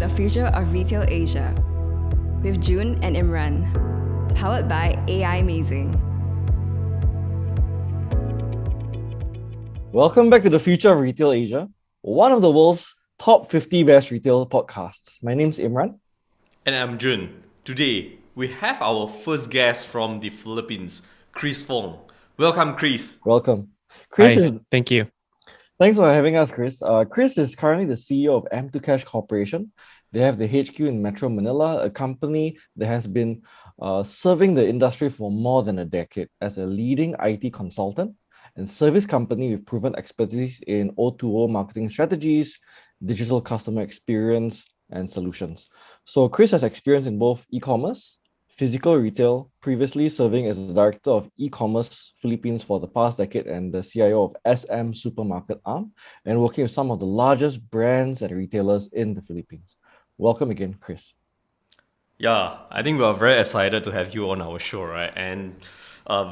a future of retail Asia with June and Imran, powered by Aimazing. Welcome back to the Future of Retail Asia, one of the world's top 50 best retail podcasts. My name's Imran. And I'm Jun. Today, we have our first guest from the Philippines, Chris Fong. Welcome, Chris. Welcome. Thank you. Thanks for having us, Chris. Chris is currently the CEO of M2Cash Corporation. They have the HQ in Metro Manila, a company that has been serving the industry for more than a decade as a leading IT consultant and service company with proven expertise in O2O marketing strategies, digital customer experience, and solutions. So Chris has experience in both e-commerce, physical retail, previously serving as the director of e-commerce Philippines for the past decade and the CIO of SM Supermarket Arm, and working with some of the largest brands and retailers in the Philippines. Welcome again, Chris. Yeah, I think we are very excited to have you on our show, right? And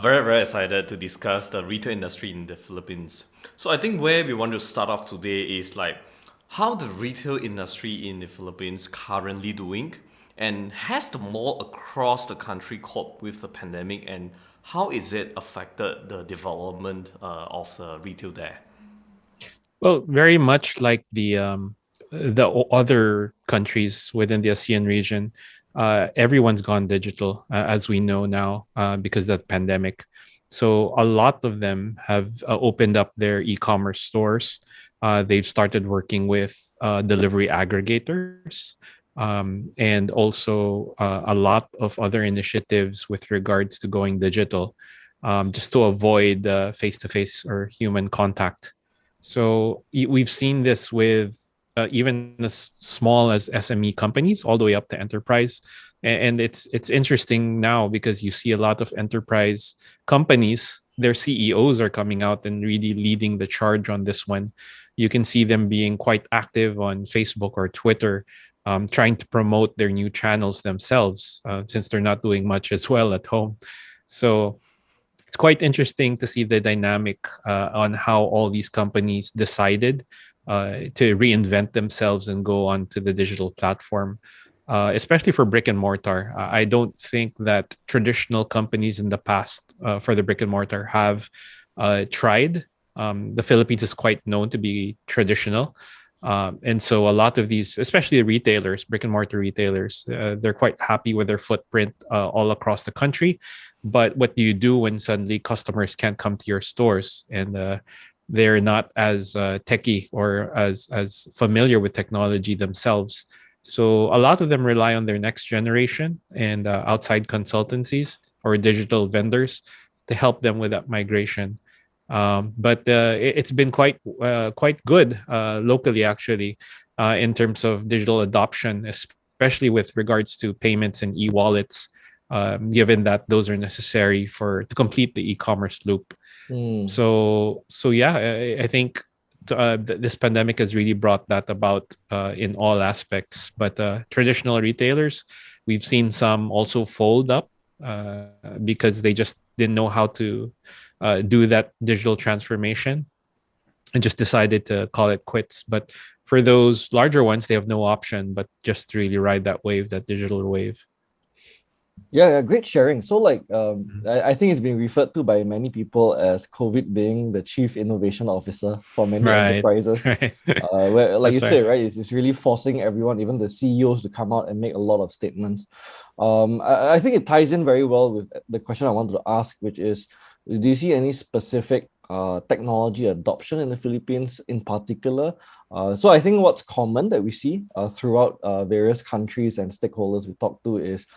very, very excited to discuss the retail industry in the Philippines. So I think where we want to start off today is like how the retail industry in the Philippines currently doing, and has the mall across the country coped with the pandemic, and how is it affected the development of the retail there? Well, very much like the other countries within the ASEAN region, everyone's gone digital, as we know now, because of the pandemic. So a lot of them have opened up their e-commerce stores. They've started working with delivery aggregators, and also a lot of other initiatives with regards to going digital, just to avoid face-to-face or human contact. So we've seen this with even as small as SME companies all the way up to enterprise. And it's interesting now because you see a lot of enterprise companies, their CEOs are coming out and really leading the charge on this one. You can see them being quite active on Facebook or Twitter, trying to promote their new channels themselves, since they're not doing much as well at home. So it's quite interesting to see the dynamic on how all these companies decided to reinvent themselves and go on to the digital platform, especially for brick and mortar. I don't think that traditional companies in the past for the brick and mortar have tried. The Philippines is quite known to be traditional. And so a lot of these, especially the retailers, brick and mortar retailers, they're quite happy with their footprint all across the country. But what do you do when suddenly customers can't come to your stores and they're not as techy or as familiar with technology themselves? So a lot of them rely on their next generation and outside consultancies or digital vendors to help them with that migration. But it's been quite good locally, actually, in terms of digital adoption, especially with regards to payments and e-wallets, given that those are necessary to complete the e-commerce loop. So yeah, I think this pandemic has really brought that about in all aspects. But traditional retailers, we've seen some also fold up because they just didn't know how to do that digital transformation and just decided to call it quits. But for those larger ones, they have no option but just to really ride that wave, that digital wave. Yeah, great sharing. So I think it's been referred to by many people as COVID being the chief innovation officer for many enterprises. Right. Where, like you That's said, right, it's really forcing everyone, even the CEOs, to come out and make a lot of statements. I think it ties in very well with the question I wanted to ask, which is, do you see any specific technology adoption in the Philippines in particular? So I think what's common that we see throughout various countries and stakeholders we talk to is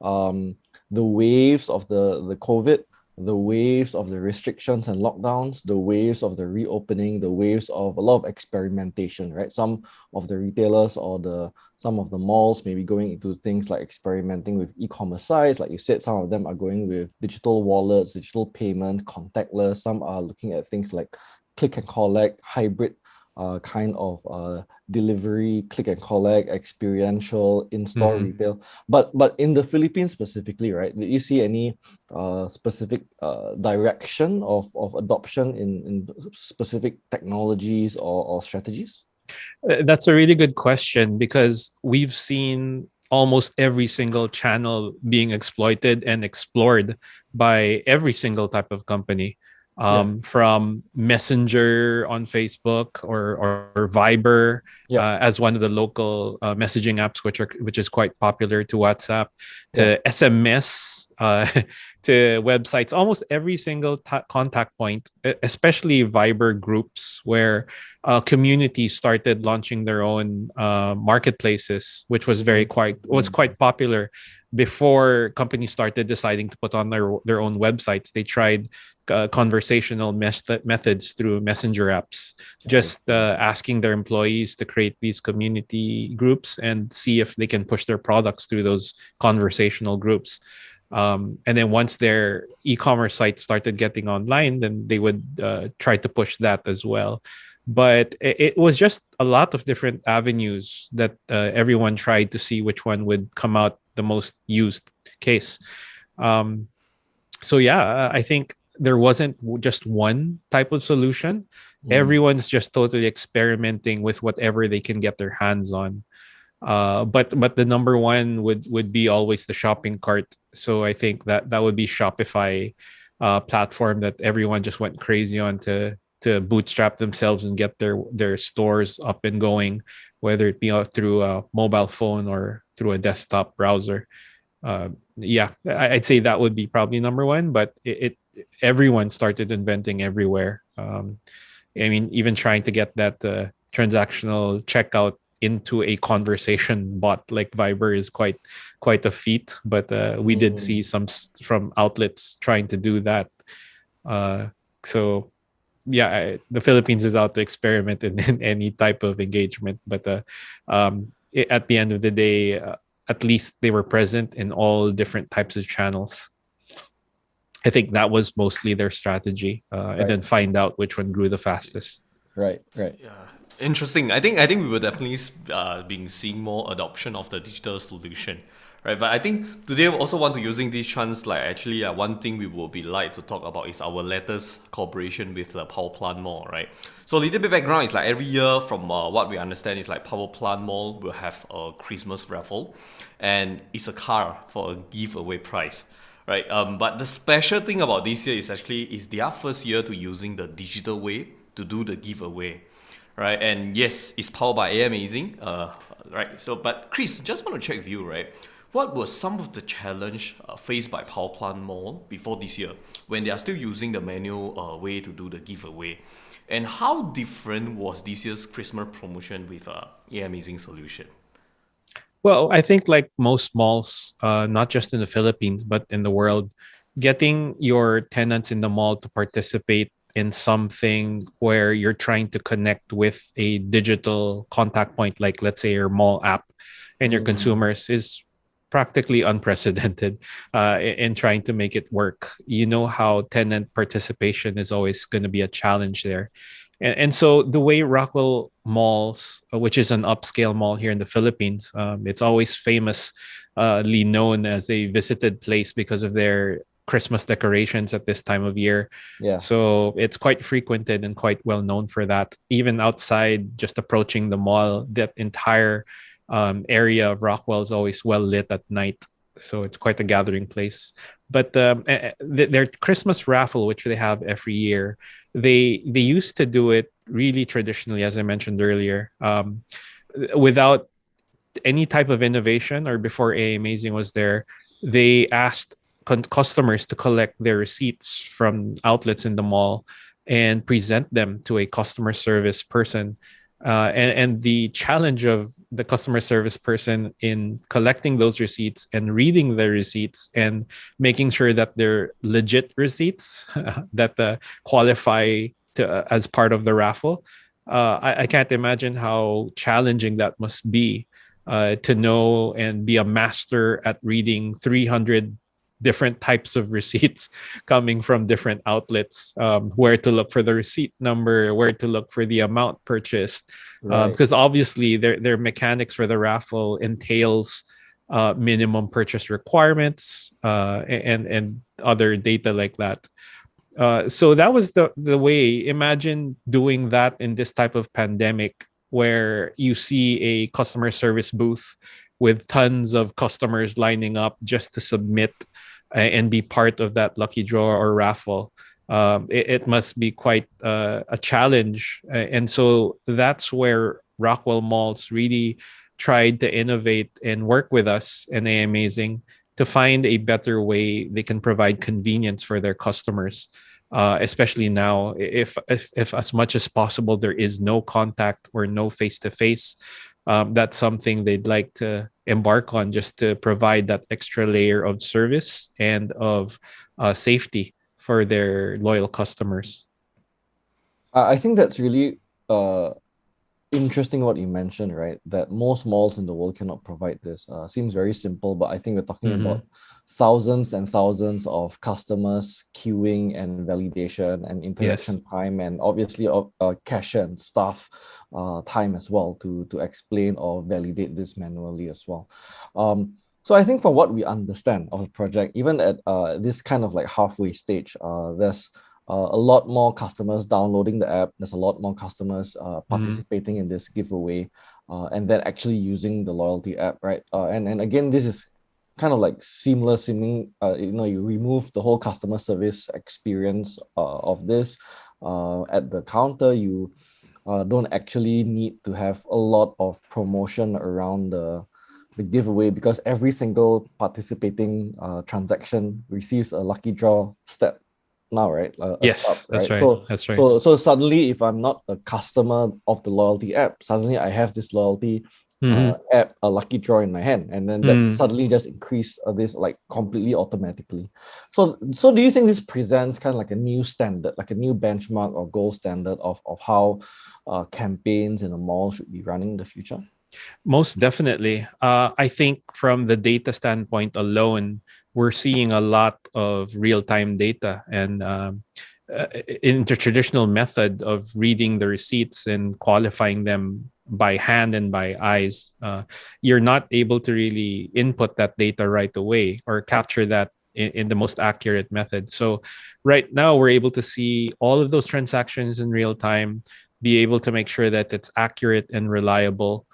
the waves of the COVID, the waves of the restrictions and lockdowns, the waves of the reopening, the waves of a lot of experimentation, right? Some of the retailers or some of the malls may be going into things like experimenting with e-commerce sites. Like you said, some of them are going with digital wallets, digital payment, contactless. Some are looking at things like click and collect, hybrid kind of delivery, click and collect, experiential, in-store retail. But in the Philippines specifically, right? Did you see any specific direction of adoption in specific technologies or strategies? That's a really good question because we've seen almost every single channel being exploited and explored by every single type of company, Yeah. from Messenger on Facebook or Viber Yeah. as one of the local messaging apps, which is quite popular, to WhatsApp, Yeah. to SMS. To websites, almost every single contact point, especially Viber groups, where communities started launching their own marketplaces, which was quite popular before companies started deciding to put on their own websites. They tried conversational methods through messenger apps, just asking their employees to create these community groups and see if they can push their products through those conversational groups. And then once their e-commerce site started getting online, then they would try to push that as well. But it was just a lot of different avenues that everyone tried to see which one would come out the most used case. Um, so yeah, I think there wasn't just one type of solution. Everyone's just totally experimenting with whatever they can get their hands on. But the number one would be always the shopping cart. So I think that would be Shopify platform that everyone just went crazy on to bootstrap themselves and get their stores up and going, whether it be through a mobile phone or through a desktop browser. Yeah, I'd say that would be probably number one. But it everyone started inventing everywhere. I mean, even trying to get that transactional checkout into a conversation bot like Viber is quite a feat. But we did see some from outlets trying to do that. So yeah, the Philippines is out to experiment in any type of engagement. But at the end of the day, at least they were present in all different types of channels. I think that was mostly their strategy, and then find out which one grew the fastest. Right. Yeah, interesting. I think we will definitely being seeing more adoption of the digital solution, right? But I think today we also want to using this chance, like actually one thing we will be like to talk about is our latest cooperation with the Power Plant Mall, right? So a little bit background is like every year from what we understand is like Power Plant Mall will have a Christmas raffle, and it's a car for a giveaway prize. Right, but the special thing about this year is actually is their first year to using the digital way to do the giveaway, right? And yes, it's powered by Aimazing, right? So, but Chris, just want to check with you, right? What were some of the challenge faced by Power Plant Mall before this year when they are still using the manual way to do the giveaway? And how different was this year's Christmas promotion with Aimazing solution? Well, I think like most malls, not just in the Philippines, but in the world, getting your tenants in the mall to participate in something where you're trying to connect with a digital contact point, like let's say your mall app and your consumers, is practically unprecedented in trying to make it work. You know how tenant participation is always going to be a challenge there. And so the way Rockwell Malls, which is an upscale mall here in the Philippines, it's always famously known as a visited place because of their Christmas decorations at this time of year. Yeah. So it's quite frequented and quite well known for that. Even outside, just approaching the mall, that entire area of Rockwell is always well lit at night. So it's quite a gathering place. But their Christmas raffle, which they have every year, they used to do it really traditionally, as I mentioned earlier, without any type of innovation. Or before Aimazing was there, they asked customers to collect their receipts from outlets in the mall and present them to a customer service person. And the challenge of the customer service person in collecting those receipts and reading the receipts and making sure that they're legit receipts that qualify to as part of the raffle. I can't imagine how challenging that must be, to know and be a master at reading 300 different types of receipts coming from different outlets, where to look for the receipt number, where to look for the amount purchased, because obviously their mechanics for the raffle entails minimum purchase requirements, and other data like that. So that was the way. Imagine doing that in this type of pandemic, where you see a customer service booth with tons of customers lining up just to submit and be part of that lucky draw or raffle. It must be quite a challenge. And so that's where Rockwell Malls really tried to innovate and work with us and Aimazing to find a better way they can provide convenience for their customers. Especially now, if as much as possible there is no contact or no face to face, that's something they'd like to embark on just to provide that extra layer of service and of safety for their loyal customers. I think that's really interesting what you mentioned, right? That most malls in the world cannot provide this. Seems very simple, but I think we're talking about thousands and thousands of customers queuing and validation and interaction time, and obviously cashier and staff time as well to explain or validate this manually as well. So I think from what we understand of the project, even at this kind of like halfway stage, there's a lot more customers downloading the app. There's a lot more customers participating in this giveaway, and then actually using the loyalty app, right? And again, this is kind of like seamless, seeming. You remove the whole customer service experience of this at the counter. You don't actually need to have a lot of promotion around the giveaway, because every single participating transaction receives a lucky draw step now, right? Yes, that's right. So, that's right. So suddenly, if I'm not a customer of the loyalty app, suddenly I have this loyalty app, a lucky draw in my hand, and then that suddenly just increase this like completely automatically. So do you think this presents kind of like a new standard, like a new benchmark or gold standard of how campaigns in a mall should be running in the future? Most definitely. I think from the data standpoint alone, we're seeing a lot of real-time data. And in the traditional method of reading the receipts and qualifying them by hand and by eyes, you're not able to really input that data right away or capture that in the most accurate method. So right now, we're able to see all of those transactions in real time, be able to make sure that it's accurate and reliable.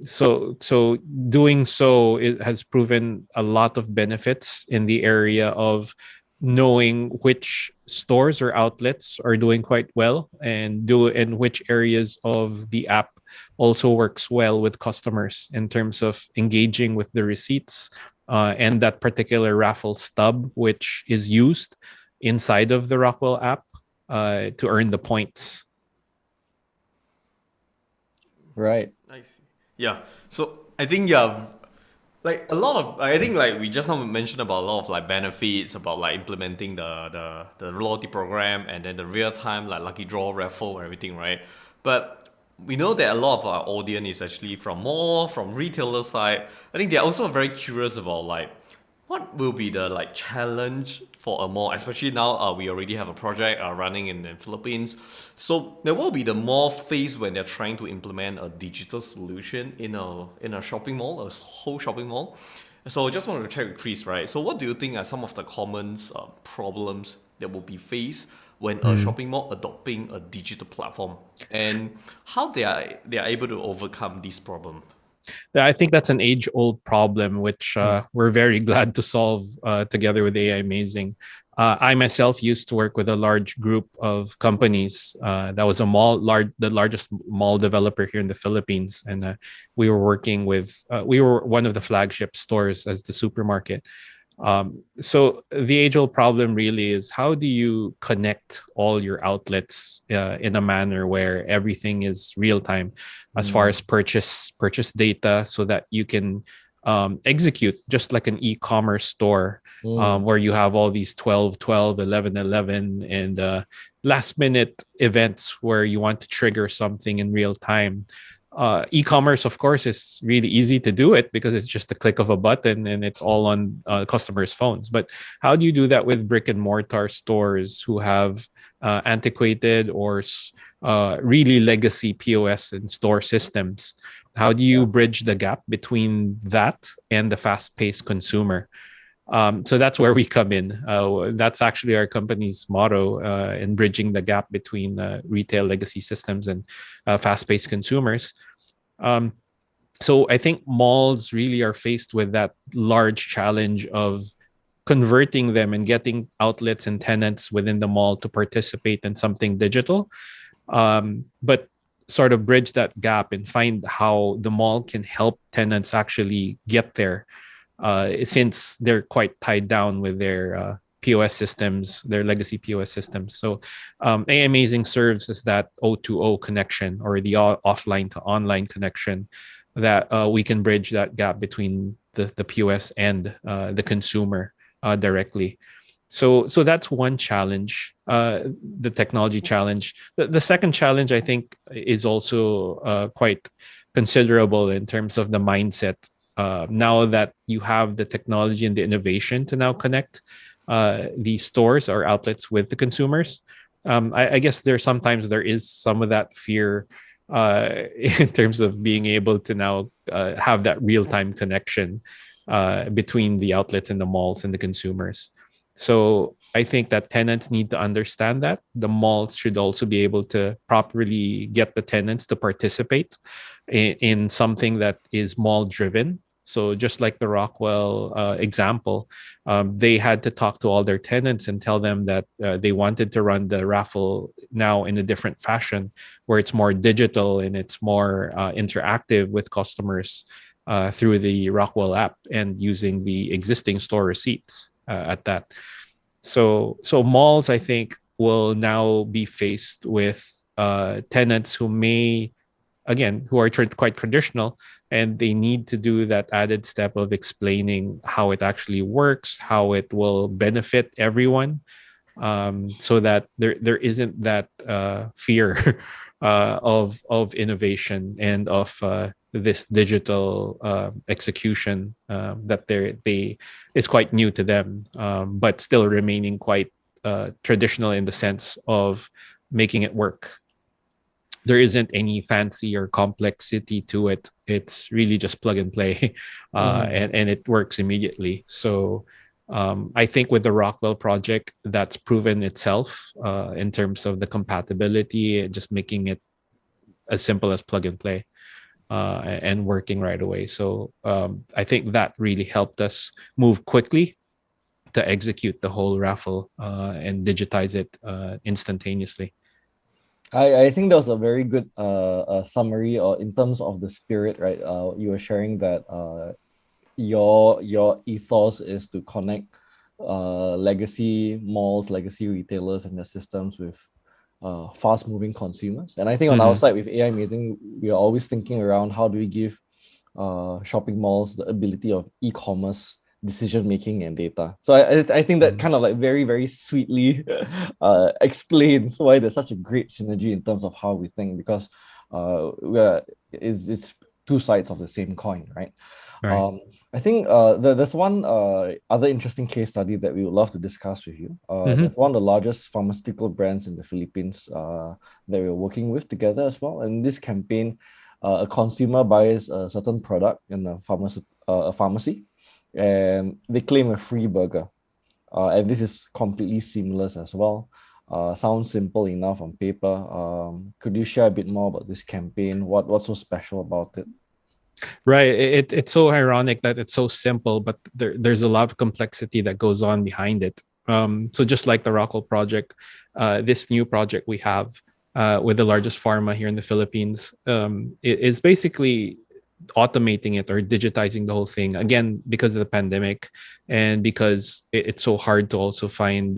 So doing so, it has proven a lot of benefits in the area of knowing which stores or outlets are doing quite well and which areas of the app also works well with customers in terms of engaging with the receipts and that particular raffle stub, which is used inside of the Rockwell app to earn the points. Right. I see. Yeah. So I think like a lot of I think like we just now mentioned about a lot of like benefits about like implementing the loyalty program and then the real time like lucky draw raffle and everything, right? But we know that a lot of our audience is actually from retailer side. I think they're also very curious about like what will be the like challenge for a mall, especially now we already have a project running in the Philippines. So there will be the mall phase when they're trying to implement a digital solution in a shopping mall, a whole shopping mall. So I just wanted to check with Chris, right? So what do you think are some of the common problems that will be faced when a shopping mall adopting a digital platform, and how they are able to overcome this problem? I think that's an age-old problem, which we're very glad to solve together with Aimazing. I myself used to work with a large group of companies. That was the largest mall developer here in the Philippines, and we were working with. We were one of the flagship stores as the supermarket. So the age-old problem really is, how do you connect all your outlets in a manner where everything is real time as far as purchase data, so that you can execute just like an e-commerce store where you have all these 12, 11, and last minute events where you want to trigger something in real time. E-commerce, of course, is really easy to do it because it's just a click of a button and it's all on customers' phones. But how do you do that with brick and mortar stores who have antiquated or really legacy POS and store systems? How do you bridge the gap between that and the fast-paced consumer? So that's where we come in. That's actually our company's motto in bridging the gap between retail legacy systems and fast-paced consumers. So I think malls really are faced with that large challenge of converting them and getting outlets and tenants within the mall to participate in something digital. But sort of bridge that gap and find how the mall can help tenants actually get there, since they're quite tied down with their POS systems, their legacy POS systems. So Aimazing serves as that O2O connection, or the offline to online connection, that we can bridge that gap between the POS and the consumer directly. So that's one challenge, the technology challenge. The second challenge, I think, is also quite considerable in terms of the mindset. Now that you have the technology and the innovation to now connect these stores or outlets with the consumers, I guess sometimes there is some of that fear in terms of being able to now have that real-time connection between the outlets and the malls and the consumers. So I think that tenants need to understand that the malls should also be able to properly get the tenants to participate in something that is mall driven. So just like the Rockwell example, they had to talk to all their tenants and tell them that they wanted to run the raffle now in a different fashion, where it's more digital and it's more interactive with customers through the Rockwell app and using the existing store receipts at that. So malls, I think, will now be faced with tenants who may, again, who are quite traditional, and they need to do that added step of explaining how it actually works, how it will benefit everyone, so that there isn't that fear of innovation and of this digital execution that they is quite new to them, but still remaining quite traditional in the sense of making it work. There isn't any fancy or complexity to it. It's really just plug and play, and it works immediately. So I think with the Rockwell project, that's proven itself in terms of the compatibility and just making it as simple as plug and play and working right away. So I think that really helped us move quickly to execute the whole raffle and digitize it instantaneously. I think that was a very good summary, or in terms of the spirit, right? You were sharing that your ethos is to connect legacy malls, legacy retailers, and their systems with fast-moving consumers. And I think on our side with Aimazing, we are always thinking around how do we give shopping malls the ability of e-commerce decision making and data. So I think that kind of like very, very sweetly explains why there's such a great synergy in terms of how we think, because it's two sides of the same coin, right? Right. I think there's one other interesting case study that we would love to discuss with you. There's one of the largest pharmaceutical brands in the Philippines that we're working with together as well. And this campaign, a consumer buys a certain product in a pharmacy, and they claim a free burger. And this is completely seamless as well. Sounds simple enough on paper. Could you share a bit more about this campaign? What's so special about it? Right. It's so ironic that it's so simple, but there's a lot of complexity that goes on behind it. So just like the Rockwell project, this new project we have with the largest pharma here in the Philippines, it is basically automating it or digitizing the whole thing, again because of the pandemic and because it's so hard to also find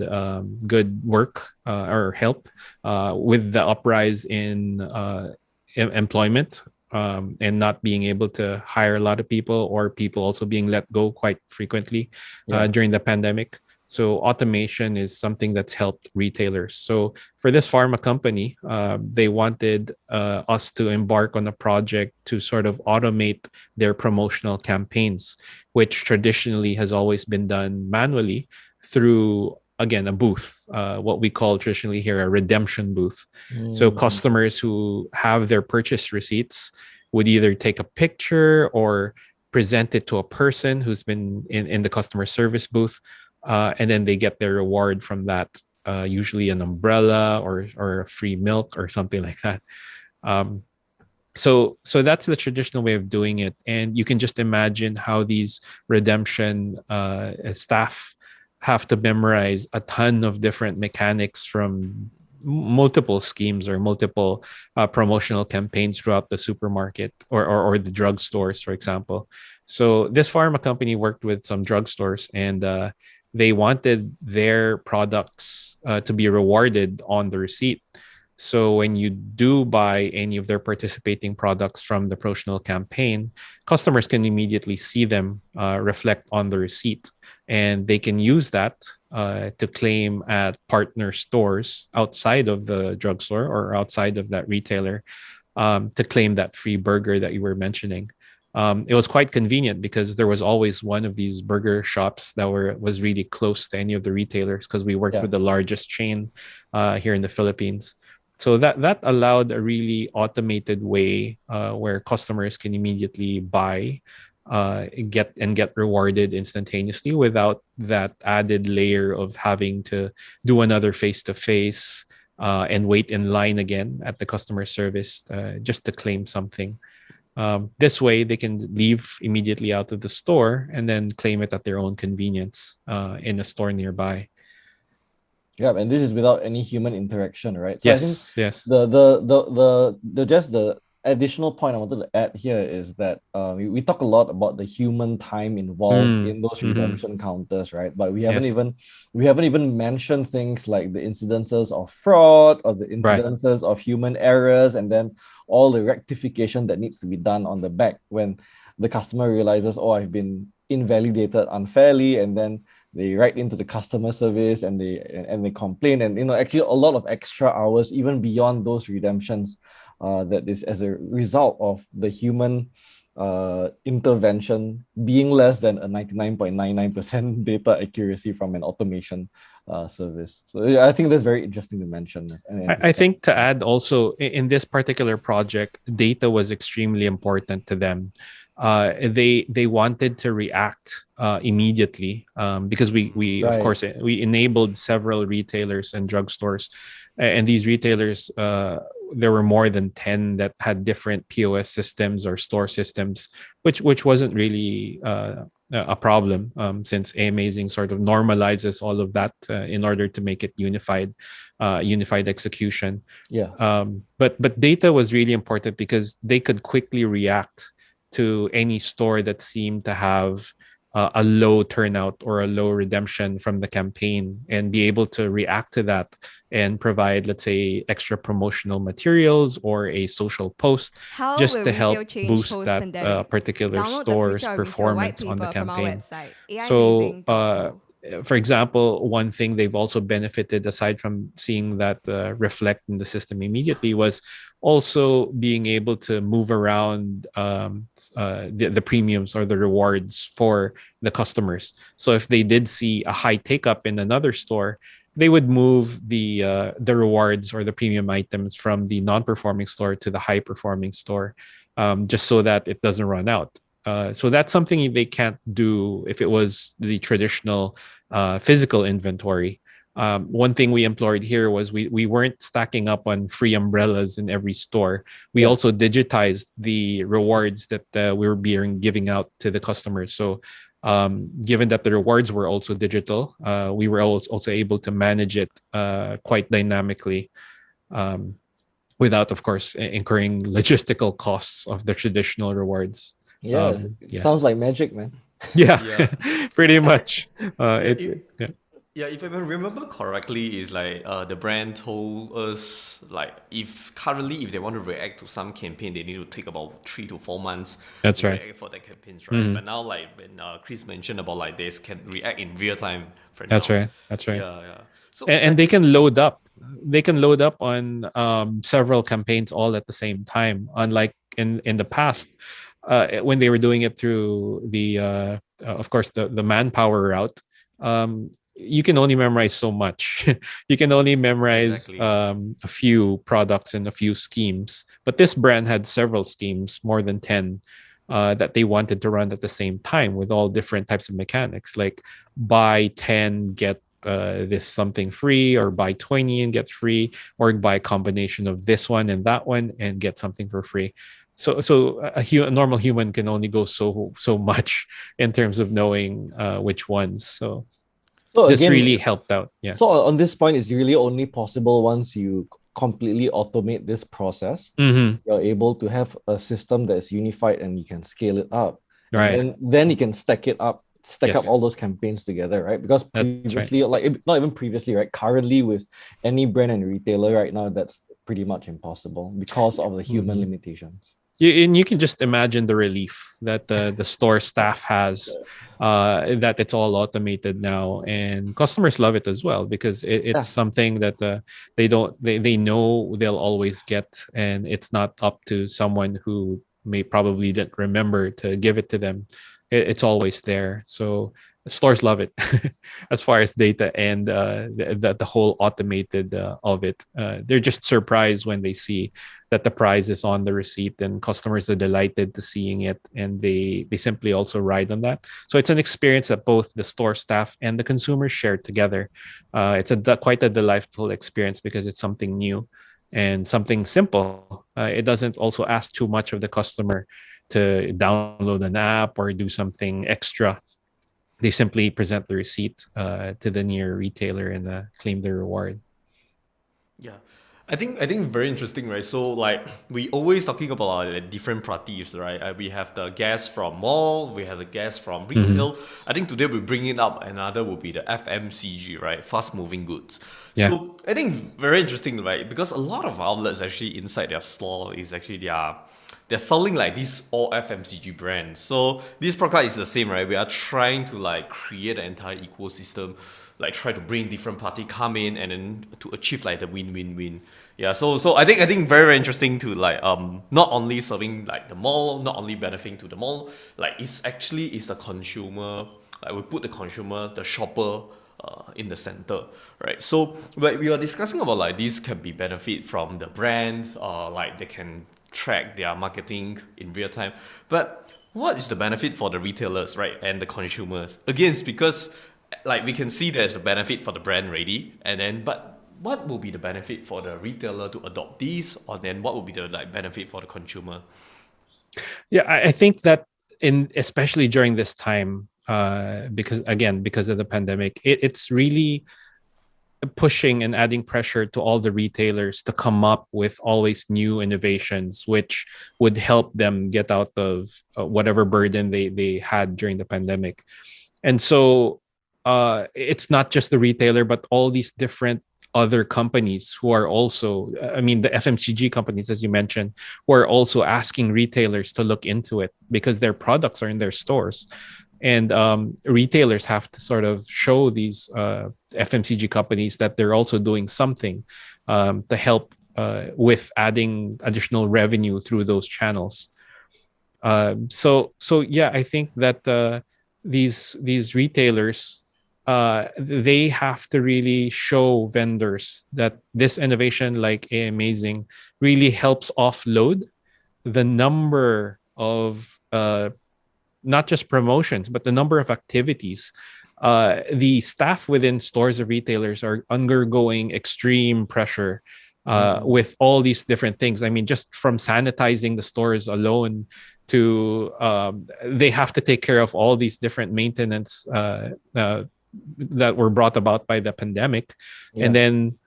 good work or help with the uprise in employment, and not being able to hire a lot of people, or people also being let go quite frequently during the pandemic. So automation is something that's helped retailers. So for this pharma company, they wanted us to embark on a project to sort of automate their promotional campaigns, which traditionally has always been done manually through, again, a booth, what we call traditionally here a redemption booth. So customers who have their purchase receipts would either take a picture or present it to a person who's been in the customer service booth, and then they get their reward from that, usually an umbrella or a free milk or something like that. Um, so that's the traditional way of doing it, and you can just imagine how these redemption staff have to memorize a ton of different mechanics from multiple schemes or multiple promotional campaigns throughout the supermarket or the drugstores, for example. So this pharma company worked with some drugstores, and they wanted their products to be rewarded on the receipt. So when you do buy any of their participating products from the promotional campaign, customers can immediately see them reflect on the receipt, and they can use that to claim at partner stores outside of the drugstore or outside of that retailer, to claim that free burger that you were mentioning. It was quite convenient because there was always one of these burger shops that was really close to any of the retailers, because we worked with the largest chain here in the Philippines. So that allowed a really automated way where customers can immediately buy, get rewarded instantaneously without that added layer of having to do another face-to-face and wait in line again at the customer service just to claim something. This way, they can leave immediately out of the store and then claim it at their own convenience in a store nearby. Yeah, and this is without any human interaction, right? So Yes, I think yes. the additional point I wanted to add here is that we talk a lot about the human time involved in those redemption counters, right? But we haven't even mentioned things like the incidences of fraud or the incidences of human errors, and then all the rectification that needs to be done on the back when the customer realizes, oh, I've been invalidated unfairly, and then they write into the customer service and they complain, and actually a lot of extra hours even beyond those redemptions that is as a result of the human intervention being less than a 99.99% data accuracy from an automation service. So I think that's very interesting to mention. I think to add also, in this particular project, data was extremely important to them. They wanted to react immediately, because we of course we enabled several retailers and drugstores, and these retailers, there were more than 10 that had different POS systems or store systems, which wasn't really a problem, since Aimazing sort of normalizes all of that in order to make it unified execution. But data was really important because they could quickly react to any store that seemed to have a low turnout or a low redemption from the campaign, and be able to react to that and provide, let's say, extra promotional materials or a social post just to help boost that particular store's performance on the campaign. So for example, one thing they've also benefited, aside from seeing that reflect in the system immediately, was also being able to move around the premiums or the rewards for the customers. So if they did see a high take up in another store, they would move the rewards or the premium items from the non-performing store to the high-performing store, just so that it doesn't run out. So that's something they can't do if it was the traditional physical inventory. One thing we employed here was we weren't stacking up on free umbrellas in every store. We also digitized the rewards that we were giving out to the customers. So given that the rewards were also digital, we were also able to manage it quite dynamically, without, of course, incurring logistical costs of the traditional rewards. Sounds like magic, man. Pretty much. If I remember correctly, is like the brand told us, like, if they want to react to some campaign, they need to take about 3 to 4 months. That's to right. React for that campaigns, right? But now, like when Chris mentioned about like they can react in real time. That's right. Yeah. So and they can load up. They can load up on several campaigns all at the same time. Unlike in the past, when they were doing it through the of course the manpower route, you can only memorize so much. You can only memorize a few products and a few schemes. But this brand had several schemes, more than 10. that they wanted to run at the same time with all different types of mechanics, like buy 10 get this something free, or buy 20 and get free, or buy a combination of this one and that one and get something for free. So a normal human can only go so much in terms of knowing which ones. So So this again, really helped out. Yeah. so on this point, it's really only possible once you completely automate this process. Mm-hmm. You're able to have a system that's unified and you can scale it up. Right. And then you can stack up Yes. all those campaigns together, right? Because That's right. previously, not even previously, right? Currently, with any brand and retailer right now, that's pretty much impossible because of the human Mhm. limitations. And you can just imagine the relief that the store staff has, that it's all automated now, and customers love it as well, because it's Yeah. something that they know they'll always get, and it's not up to someone who may probably didn't remember to give it to them. It's always there, so stores love it. As far as data and the whole automated of it, they're just surprised when they see that the price is on the receipt, and customers are delighted to seeing it, and they simply also ride on that. So it's an experience that both the store staff and the consumers share together. It's quite a delightful experience because it's something new and something simple. It doesn't also ask too much of the customer to download an app or do something extra. They simply present the receipt to the near retailer and claim the reward. Yeah. I think very interesting, right? So like we always talking about different parties, right? We have the guests from mall, we have the guests from retail. I think today we bring it up. Another will be the FMCG, right? Fast moving goods. Yeah. So I think very interesting, right? Because a lot of outlets actually inside their store is actually they're selling like these all FMCG brands. So this product is the same, right? We are trying to like create an entire ecosystem, like try to bring different party come in and then to achieve like the win-win-win. Yeah, so I think very very interesting to like not only serving like the mall, not only benefiting to the mall, like it's a consumer, like we put the consumer, the shopper in the center, right? So like we are discussing about like this can be benefit from the brand, like they can track their marketing in real time. But what is the benefit for the retailers, right, and the consumers? Again, it's because like we can see there's a benefit for the brand already, and then but what will be the benefit for the retailer to adopt these, or then what will be the like benefit for the consumer? Yeah, I think that especially during this time, because of the pandemic, it's really pushing and adding pressure to all the retailers to come up with always new innovations, which would help them get out of whatever burden they had during the pandemic. And so it's not just the retailer, but all these different other companies who are also, I mean, the FMCG companies, as you mentioned, who are also asking retailers to look into it because their products are in their stores. And retailers have to sort of show these FMCG companies that they're also doing something to help with adding additional revenue through those channels. So yeah, I think that these retailers, they have to really show vendors that this innovation, like Aimazing, really helps offload the number of not just promotions, but the number of activities. The staff within stores or retailers are undergoing extreme pressure with all these different things. I mean, just from sanitizing the stores alone to they have to take care of all these different maintenance that were brought about by the pandemic. Yeah. And then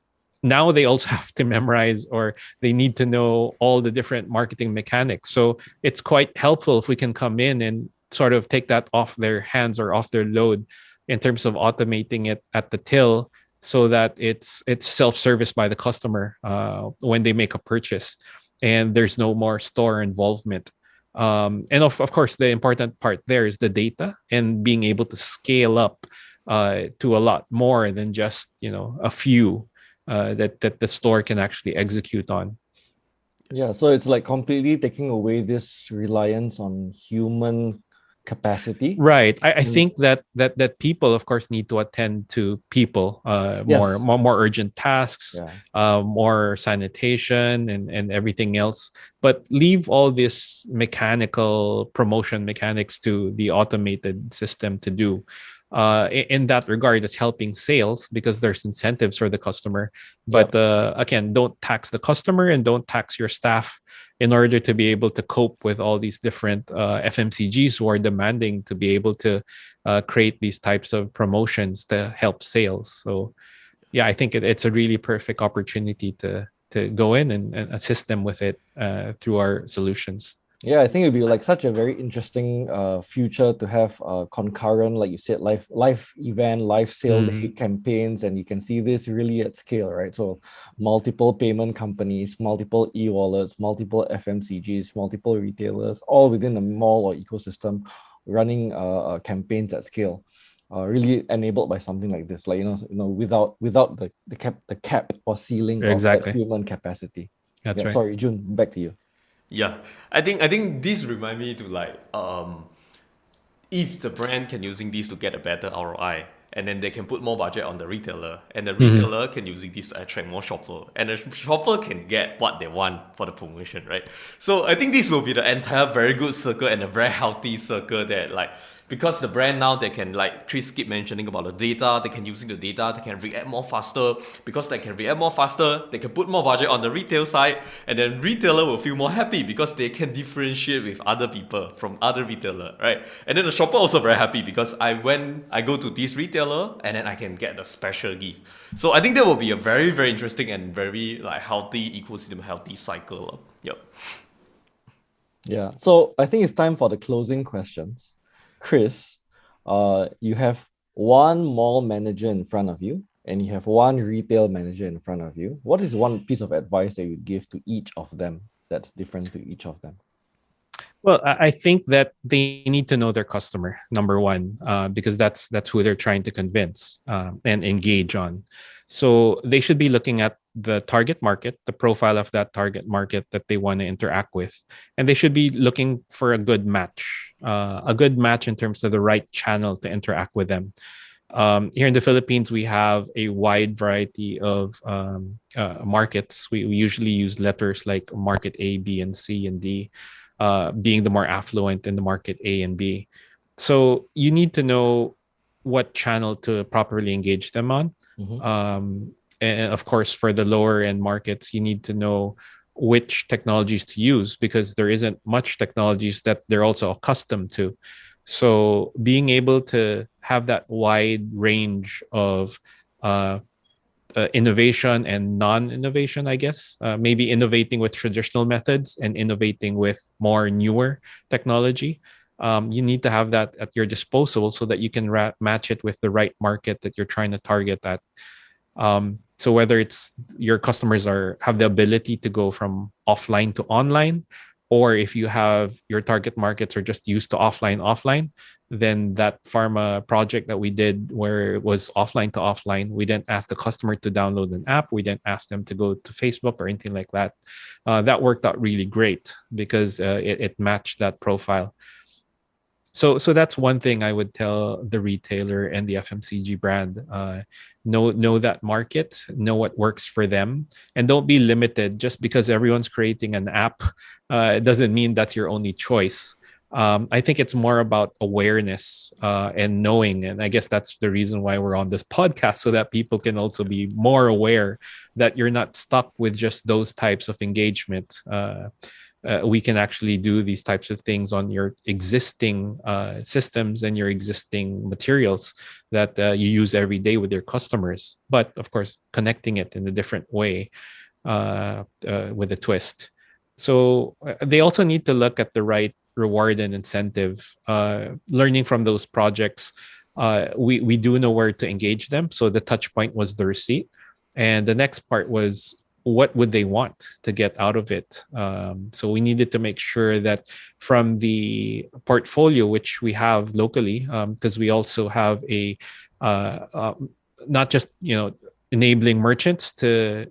now they also have to memorize, or they need to know all the different marketing mechanics. So it's quite helpful if we can come in and sort of take that off their hands or off their load in terms of automating it at the till, so that it's self-service by the customer when they make a purchase, and there's no more store involvement. And of course, the important part there is the data and being able to scale up to a lot more than just a few that the store can actually execute on. Yeah, so it's like completely taking away this reliance on human capacity. Right. I think that people, of course, need to attend to people, Yes. more urgent tasks, Yeah. more sanitation and everything else. but leave all this mechanical promotion mechanics to the automated system to do. In that regard, it's helping sales because there's incentives for the customer. But again, don't tax the customer and don't tax your staff in order to be able to cope with all these different FMCGs who are demanding to be able to create these types of promotions to help sales. So yeah, I think it's a really perfect opportunity to go in and assist them with it through our solutions. Yeah, I think it'd be like such a very interesting future to have concurrent, like you said, live event, live sale day campaigns, and you can see this really at scale, right? So multiple payment companies, multiple e-wallets, multiple FMCGs, multiple retailers, all within the mall or ecosystem, running campaigns at scale. Really enabled by something like this, like without the cap or ceiling of that human capacity. That's right. Sorry, Jun, back to you. Yeah, I think this remind me to like if the brand can using this to get a better ROI, and then they can put more budget on the retailer, and the retailer can using this to attract more shopper, and the shopper can get what they want for the promotion, right? So I think this will be the entire very good circle and a very healthy circle that like, because the brand now, they can, like Chris keep mentioning about the data, they can using the data, they can react more faster. Because they can react more faster, they can put more budget on the retail side, and then retailer will feel more happy because they can differentiate with other people from other retailer, right? And then the shopper also very happy because I go to this retailer and then I can get the special gift. So I think that will be a very, very interesting and very like healthy ecosystem, healthy cycle. Yep. Yeah. So I think it's time for the closing questions. Chris, you have one mall manager in front of you and you have one retail manager in front of you. What is one piece of advice that you give to each of them that's different to each of them? Well, I think that they need to know their customer, number one, because that's who they're trying to convince and engage on. So they should be looking at the target market, the profile of that target market that they want to interact with. And they should be looking for a good match in terms of the right channel to interact with them. Here in the Philippines, we have a wide variety of markets. We usually use letters like market A, B, and C, and D. Being the more affluent in the market A and B. So you need to know what channel to properly engage them on. And of course, for the lower end markets, you need to know which technologies to use because there isn't much technologies that they're also accustomed to. So being able to have that wide range of innovation and non-innovation, I guess, maybe innovating with traditional methods and innovating with more newer technology. You need to have that at your disposal so that you can match it with the right market that you're trying to target at. So whether it's your customers have the ability to go from offline to online, or if you have your target markets are just used to offline, then that pharma project that we did where it was offline to offline, we didn't ask the customer to download an app. We didn't ask them to go to Facebook or anything like that. That worked out really great because it matched that profile. So that's one thing I would tell the retailer and the FMCG brand. Know that market, know what works for them, and don't be limited just because everyone's creating an app. It doesn't mean that's your only choice. I think it's more about awareness and knowing. And I guess that's the reason why we're on this podcast, so that people can also be more aware that you're not stuck with just those types of engagement. We can actually do these types of things on your existing systems and your existing materials that you use every day with your customers. But of course, connecting it in a different way with a twist. So they also need to look at the right reward and incentive. Learning from those projects, we do know where to engage them. So the touch point was the receipt. And the next part was, what would they want to get out of it? So we needed to make sure that from the portfolio, which we have locally, because we also have a not just enabling merchants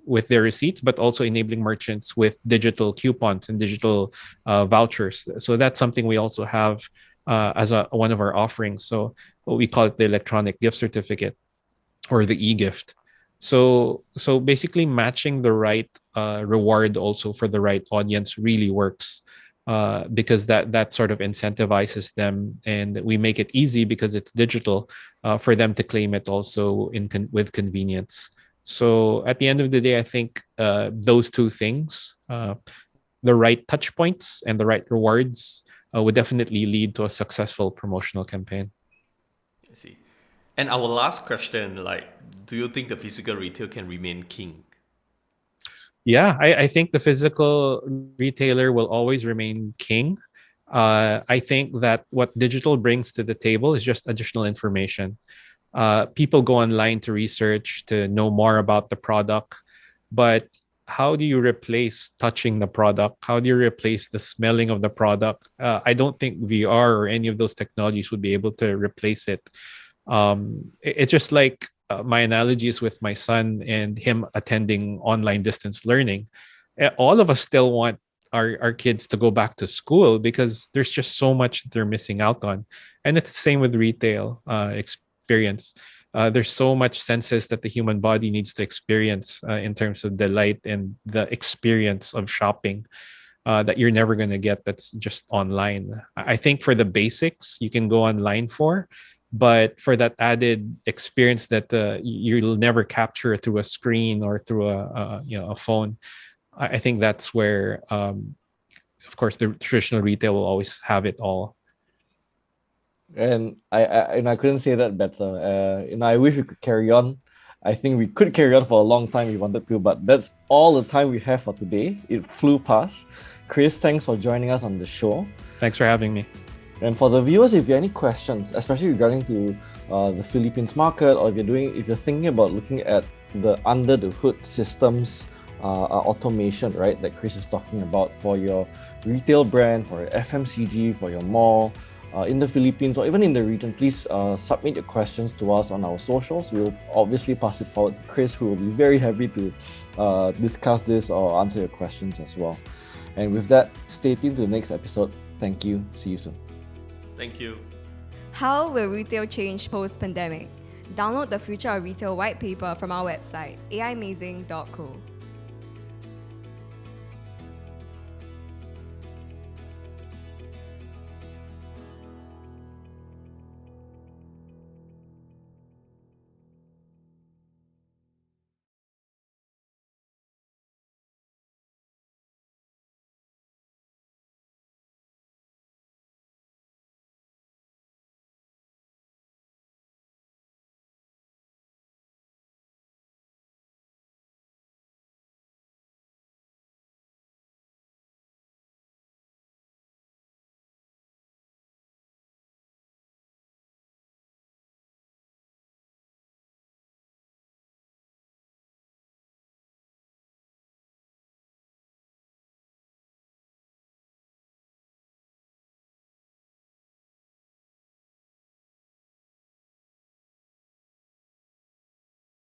with their receipts, but also enabling merchants with digital coupons and digital vouchers. So that's something we also have as one of our offerings. So what we call it the electronic gift certificate or the e-gift. So basically matching the right reward also for the right audience really works, because that sort of incentivizes them, and we make it easy because it's digital, for them to claim it also with convenience. So at the end of the day, I think those two things, the right touch points and the right rewards, would definitely lead to a successful promotional campaign. I see. And our last question, like, do you think the physical retail can remain king? Yeah, I think the physical retailer will always remain king. I think that what digital brings to the table is just additional information. People go online to research, to know more about the product, but how do you replace touching the product? How do you replace the smelling of the product? I don't think VR or any of those technologies would be able to replace it. It's just like, my analogy is with my son and him attending online distance learning. All of us still want our kids to go back to school because there's just so much that they're missing out on. And it's the same with retail experience. There's so much senses that the human body needs to experience, in terms of delight and the experience of shopping, that you're never going to get that's just online. I think for the basics, you can go online for, but for that added experience that you'll never capture through a screen or through a phone, I think that's where, of course, the traditional retail will always have it all. And I couldn't say that better. I wish we could carry on. I think we could carry on for a long time if we wanted to, but that's all the time we have for today. It flew past. Chris, thanks for joining us on the show. Thanks for having me. And for the viewers, if you have any questions, especially regarding to the Philippines market, or if you're thinking about looking at the under the hood systems, automation, right, that Chris is talking about for your retail brand, for your FMCG, for your mall, in the Philippines or even in the region, please submit your questions to us on our socials. We'll obviously pass it forward to Chris, who will be very happy to discuss this or answer your questions as well. And with that, stay tuned to the next episode. Thank you. See you soon. Thank you. How will retail change post-pandemic? Download the Future of Retail white paper from our website, aimazing.co.